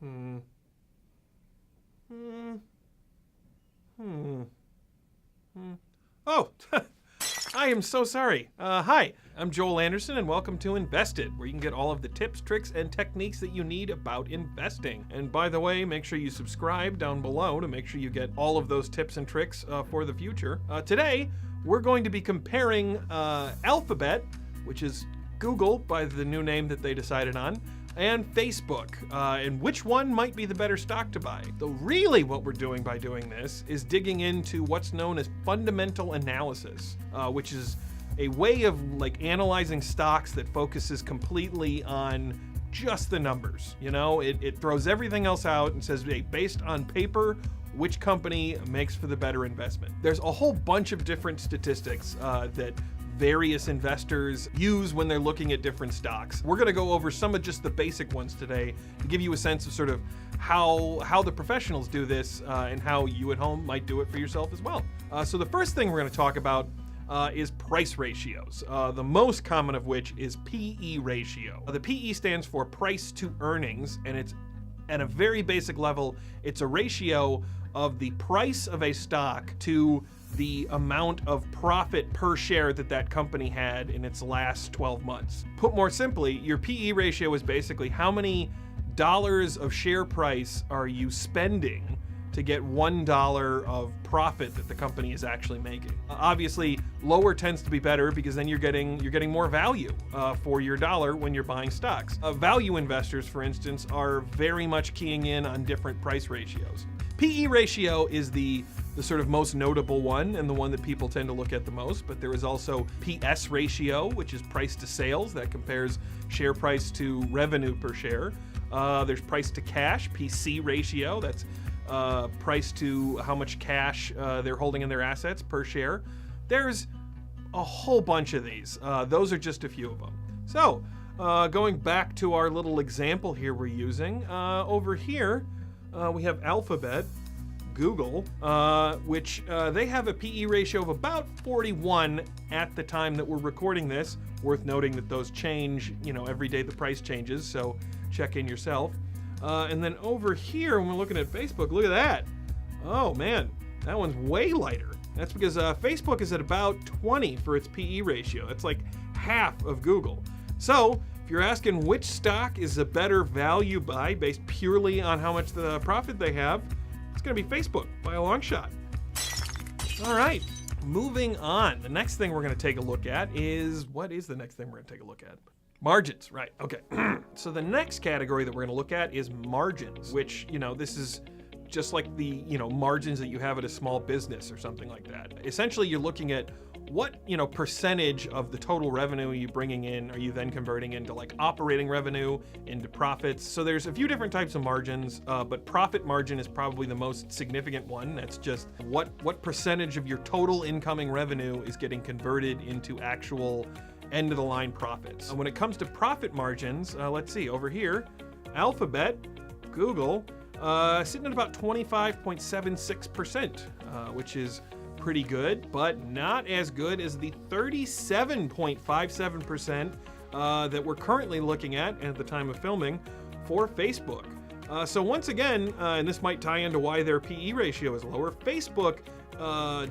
Hmm. Hmm. Hmm. Hmm. Oh, I am so sorry. Hi, I'm Joel Anderson, and welcome to Invested, where you can get all of the tips, tricks, and techniques that you need about investing. And by the way, make sure you subscribe down below to make sure you get all of those tips and tricks for the future. Today, we're going to be comparing Alphabet, which is Google by the new name that they decided on, and Facebook, and which one might be the better stock to buy. Though really what we're doing by doing this is digging into what's known as fundamental analysis, which is a way of analyzing stocks that focuses completely on just the numbers. You know, it throws everything else out and says, hey, based on paper, which company makes for the better investment. There's a whole bunch of different statistics that various investors use when they're looking at different stocks. We're going to go over some of just the basic ones today to give you a sense of sort of how the professionals do this and how you at home might do it for yourself as well. So the first thing we're going to talk about is price ratios, the most common of which is PE ratio. The PE stands for price to earnings, and it's at a very basic level, it's a ratio of the price of a stock to the amount of profit per share that company had in its last 12 months. Put more simply, your PE ratio is basically how many dollars of share price are you spending to get $1 of profit that the company is actually making. Obviously, lower tends to be better because then you're getting more value for your dollar when you're buying stocks. Value investors, for instance, are very much keying in on different price ratios. PE ratio is the sort of most notable one and the one that people tend to look at the most, but there is also PS ratio, which is price to sales. That compares share price to revenue per share. There's price to cash, PC ratio. That's price to how much cash they're holding in their assets per share. There's a whole bunch of these. Those are just a few of them. So going back to our little example here we're using, over here we have Alphabet, Google, which they have a PE ratio of about 41 at the time that we're recording this. Worth noting that those change, every day the price changes, so check in yourself. And then over here, when we're looking at Facebook, look at that. Oh man, that one's way lighter. That's because Facebook is at about 20 for its PE ratio. That's like half of Google. So if you're asking which stock is a better value buy based purely on how much the profit they have, it's going to be Facebook by a long shot. All right, moving on. The next thing we're going to take a look at is, what is the next thing we're going to take a look at? Margins, right, okay. So the next category that we're gonna look at is margins, which, this is just like the, margins that you have at a small business or something like that. Essentially, you're looking at what, percentage of the total revenue you bringing in are you then converting into operating revenue, into profits. So there's a few different types of margins, but profit margin is probably the most significant one. That's just what percentage of your total incoming revenue is getting converted into actual end-of-the-line profits. When it comes to profit margins, let's see, over here, Alphabet, Google, sitting at about 25.76%, which is pretty good, but not as good as the 37.57% that we're currently looking at the time of filming for Facebook. So once again, and this might tie into why their PE ratio is lower, Facebook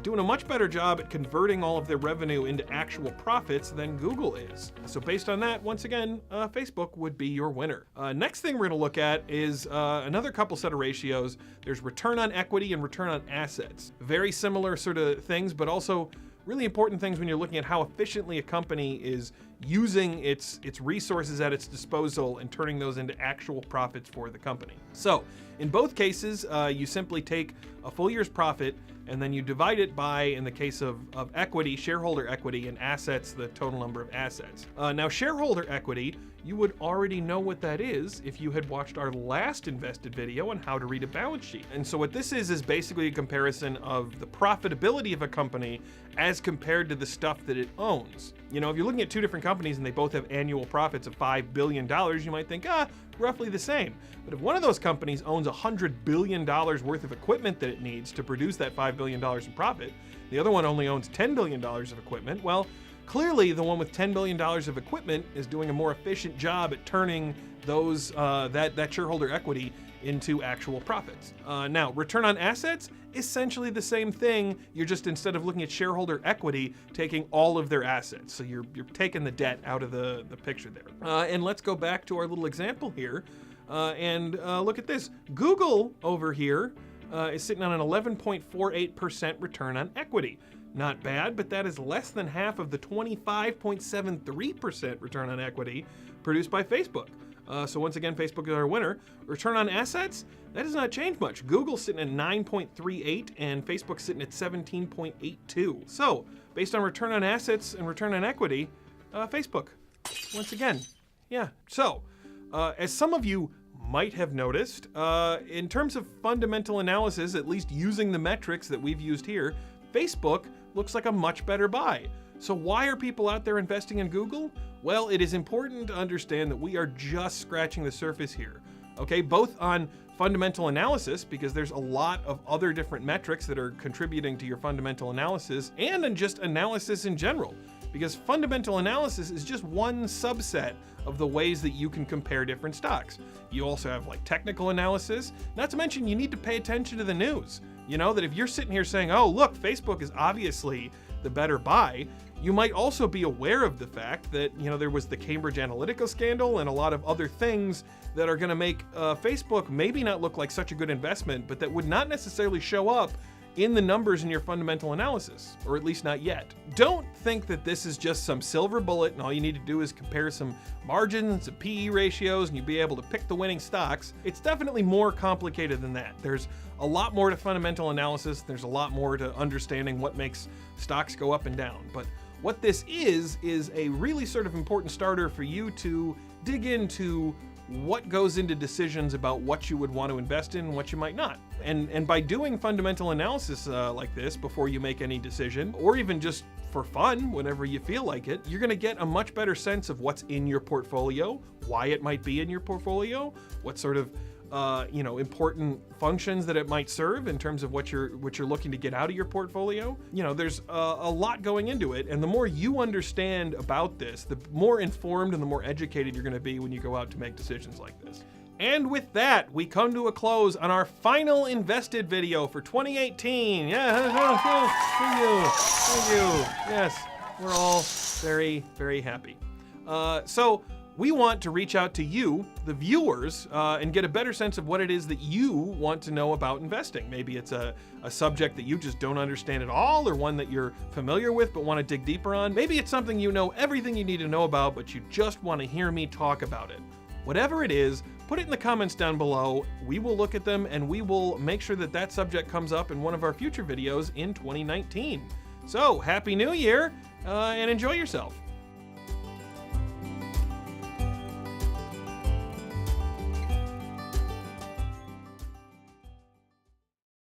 doing a much better job at converting all of their revenue into actual profits than Google is. So based on that, once again, Facebook would be your winner. Next thing we're going to look at is another couple set of ratios. There's return on equity and return on assets. Very similar sort of things, but also really important things when you're looking at how efficiently a company is using its resources at its disposal and turning those into actual profits for the company. So in both cases, you simply take a full year's profit and then you divide it by, in the case of equity, shareholder equity, and assets, the total number of assets. Now, shareholder equity, you would already know what that is if you had watched our last Invested video on how to read a balance sheet. And so what this is basically a comparison of the profitability of a company as compared to the stuff that it owns. If you're looking at two different companies and they both have annual profits of $5 billion, you might think, roughly the same. But if one of those companies owns $100 billion worth of equipment that it needs to produce that $5 billion in profit, the other one only owns $10 billion of equipment, well, Clearly, the one with $10 billion of equipment is doing a more efficient job at turning those that shareholder equity into actual profits. Now, return on assets, essentially the same thing. You're just, instead of looking at shareholder equity, taking all of their assets. So you're taking the debt out of the picture there. And let's go back to our little example here and look at this. Google over here is sitting on an 11.48% return on equity. Not bad, but that is less than half of the 25.73% return on equity produced by Facebook. So once again, Facebook is our winner. Return on assets, that does not change much. Google's sitting at 9.38 and Facebook's sitting at 17.82. So based on return on assets and return on equity, Facebook, once again. Yeah, so as some of you might have noticed, in terms of fundamental analysis, at least using the metrics that we've used here, Facebook looks like a much better buy. So why are people out there investing in Google? Well, it is important to understand that we are just scratching the surface here, okay? Both on fundamental analysis, because there's a lot of other different metrics that are contributing to your fundamental analysis, and in just analysis in general, because fundamental analysis is just one subset of the ways that you can compare different stocks. You also have like technical analysis, not to mention you need to pay attention to the news. You know, that if you're sitting here saying, oh, look, Facebook is obviously the better buy, you might also be aware of the fact that, you know, there was the Cambridge Analytica scandal and a lot of other things that are going to make Facebook maybe not look like such a good investment, but that would not necessarily show up in the numbers in your fundamental analysis, or at least not yet. Don't think that this is just some silver bullet and all you need to do is compare some margins, some PE ratios, and you'll be able to pick the winning stocks. It's definitely more complicated than that. There's a lot more to fundamental analysis. There's a lot more to understanding what makes stocks go up and down. But what this is a really sort of important starter for you to dig into what goes into decisions about what you would want to invest in and what you might not. And by doing fundamental analysis like this before you make any decision, or even just for fun, whenever you feel like it, you're gonna get a much better sense of what's in your portfolio, why it might be in your portfolio, what sort of important functions that it might serve in terms of what you're looking to get out of your portfolio. You know, there's a lot going into it, and the more you understand about this, the more informed and the more educated you're going to be when you go out to make decisions like this. And with that, we come to a close on our final invested video for 2018. Yeah, thank you. Yes, we're all very, very happy. So we want to reach out to you, the viewers, and get a better sense of what it is that you want to know about investing. Maybe it's a subject that you just don't understand at all, or one that you're familiar with but want to dig deeper on. Maybe it's something you know everything you need to know about, but you just want to hear me talk about it. Whatever it is, put it in the comments down below. We will look at them and we will make sure that that subject comes up in one of our future videos in 2019. So, Happy New Year, and enjoy yourself.